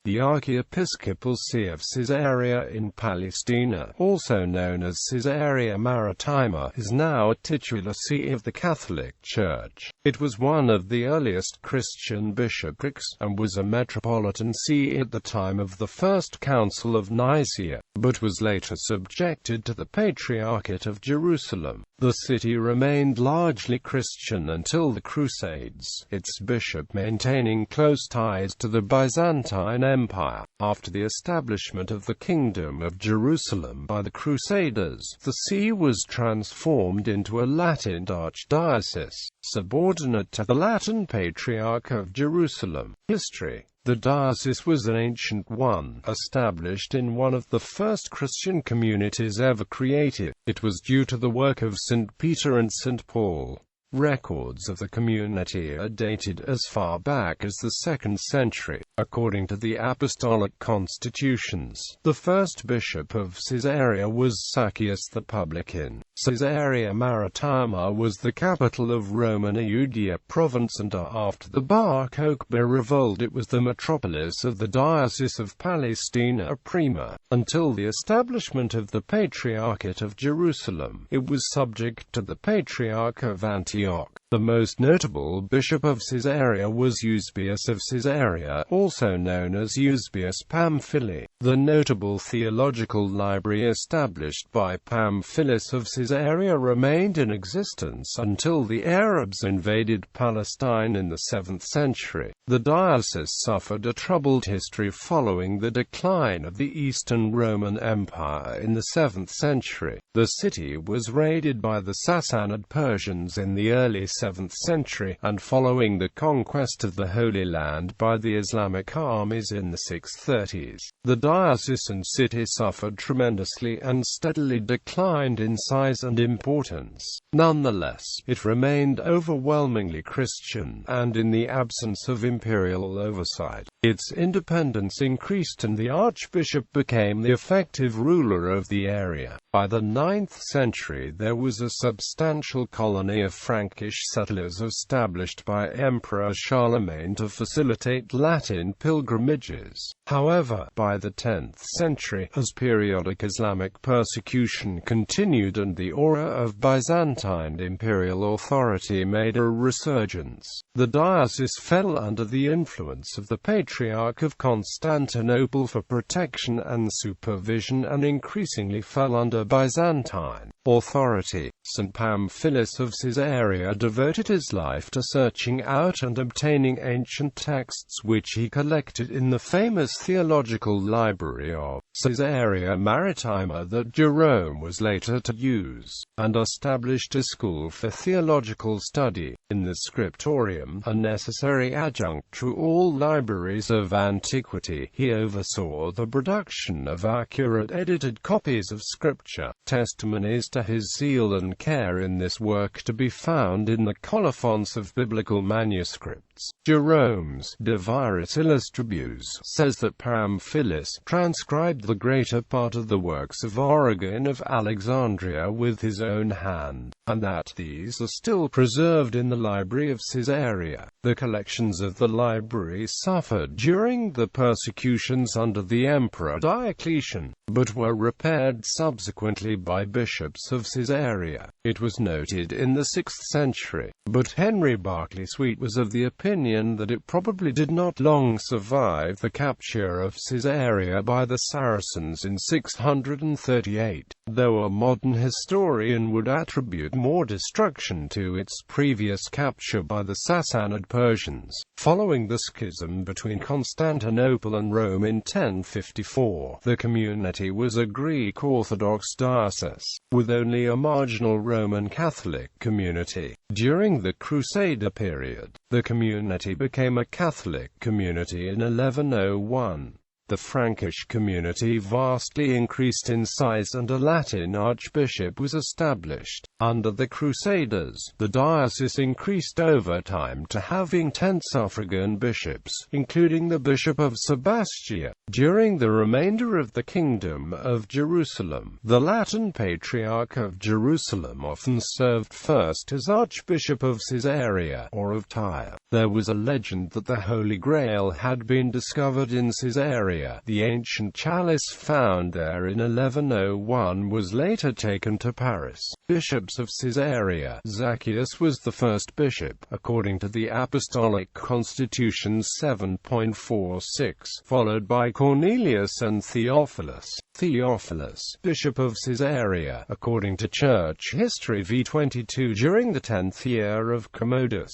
The archiepiscopal see of Caesarea in Palaestina, also known as Caesarea Maritima, is now a titular see of the Catholic Church. It was one of the earliest Christian bishoprics, and was a metropolitan see at the time of the First Council of Nicaea, but was later subjected to the Patriarchate of Jerusalem. The city remained largely Christian until the Crusades, its bishop maintaining close ties to the Byzantine Empire. After the establishment of the Kingdom of Jerusalem by the Crusaders, the see was transformed into a Latin archdiocese, subordinate to the Latin Patriarch of Jerusalem. History. The diocese was an ancient one, established in one of the first Christian communities ever created. It was due to the work of St. Peter and St. Paul. Records of the community are dated as far back as the 2nd century. According to the apostolic constitutions, the first bishop of Caesarea was Zacchaeus the publican. Caesarea Maritima was the capital of Roman Iudaea province, and after the Bar Kokhba revolt it was the metropolis of the diocese of Palaestina Prima. Until the establishment of the Patriarchate of Jerusalem, it was subject to the Patriarch of Antioch. The most notable bishop of Caesarea was Eusebius of Caesarea, also known as Eusebius Pamphyli. The notable theological library established by Pamphilus of Caesarea remained in existence until the Arabs invaded Palestine in the 7th century. The diocese suffered a troubled history following the decline of the Eastern Roman Empire in the 7th century. The city was raided by the Sassanid Persians in the early 7th century, and following the conquest of the Holy Land by the Islamic armies in the 630s, the diocesan city suffered tremendously and steadily declined in size and importance. Nonetheless, it remained overwhelmingly Christian, and in the absence of imperial oversight, its independence increased and the archbishop became the effective ruler of the area. By the 9th century there was a substantial colony of Frankish settlers established by Emperor Charlemagne to facilitate Latin pilgrimages. However, by the 10th century, as periodic Islamic persecution continued and the aura of Byzantine imperial authority made a resurgence, the diocese fell under the influence of the Patriarch of Constantinople for protection and supervision, and increasingly fell under Byzantine authority. St. Pamphilus of Caesarea devoted his life to searching out and obtaining ancient texts which he collected in the famous theological library of Caesarea Maritima that Jerome was later to use, and established a school for theological study. In the scriptorium, a necessary adjunct to all libraries of antiquity, he oversaw the production of accurate edited copies of Scripture. Testimonies to his zeal and care in this work to be found in the colophons of biblical manuscripts. Jerome's De Viris Illustribus says that Pamphilus transcribed the greater part of the works of Origen of Alexandria with his own hand, and that these are still preserved in the library of Caesarea. The collections of the library suffered during the persecutions under the Emperor Diocletian, but were repaired subsequently by bishops of Caesarea. It was noted in the 6th century, but Henry Berkeley Sweet was of the opinion that it probably did not long survive the capture of Caesarea by the Saracens in 638, though a modern historian would attribute more destruction to its previous capture by the Sassanid Persians. Following the schism between Constantinople and Rome in 1054, the community was a Greek Orthodox diocese, with only a marginal Roman Catholic community. During the Crusader period, the community became a Catholic community in 1101. The Frankish community vastly increased in size and a Latin archbishop was established. Under the Crusaders, the diocese increased over time to having 10 suffragan bishops, including the Bishop of Sebastia. During the remainder of the Kingdom of Jerusalem, the Latin Patriarch of Jerusalem often served first as Archbishop of Caesarea, or of Tyre. There was a legend that the Holy Grail had been discovered in Caesarea. The ancient chalice found there in 1101 was later taken to Paris. Bishops of Caesarea. Zacchaeus was the first bishop, according to the Apostolic Constitution 7.46, followed by Cornelius and Theophilus. Theophilus, Bishop of Caesarea, according to Church History v22 during the 10th year of Commodus.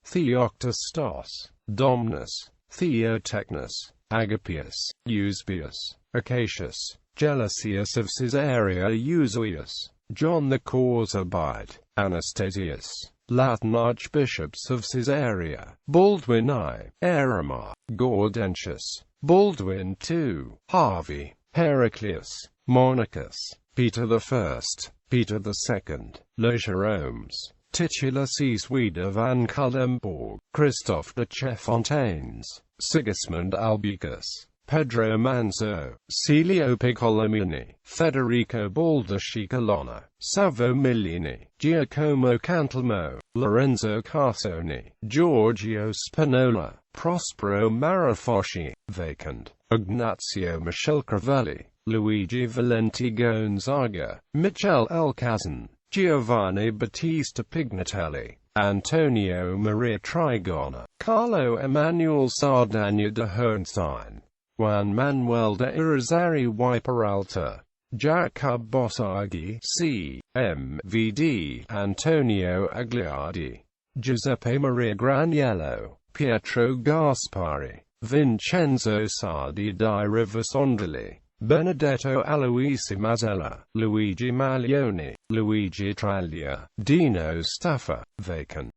Theoctistos, Domnus, Theotechnus, Agapius, Eusebius, Acacius, Gelasius of Caesarea, Eusebius, John the Corsabite, Anastasius, Latin archbishops of Caesarea, Baldwin I, Erema, Gaudentius, Baldwin II, Harvey, Heraclius, Monachus, Peter I, Peter II, Logeromes, titular Swede van Culemborg, Christophe de Chefontaines, Sigismund Albicus, Pedro Manzo, Celio Piccolomini, Federico Baldacci-Colonna, Savo Millini, Giacomo Cantelmo, Lorenzo Carsoni, Giorgio Spinola, Prospero Marafoschi, Vacant, Ignazio Michel Crivelli, Luigi Valenti Gonzaga, Michel Alcazan, Giovanni Battista Pignatelli, Antonio Maria Trigona, Carlo Emanuele Sardagna de Hohenstein, Juan Manuel de Irizarry y Peralta, Jacob Bossaghi, C.M.V.D., Antonio Agliardi, Giuseppe Maria Graniello, Pietro Gaspari, Vincenzo Sardi di Rivasondoli, Benedetto Aloisi Mazzella, Luigi Maglione, Luigi Traglia, Dino Staffa, Vacant.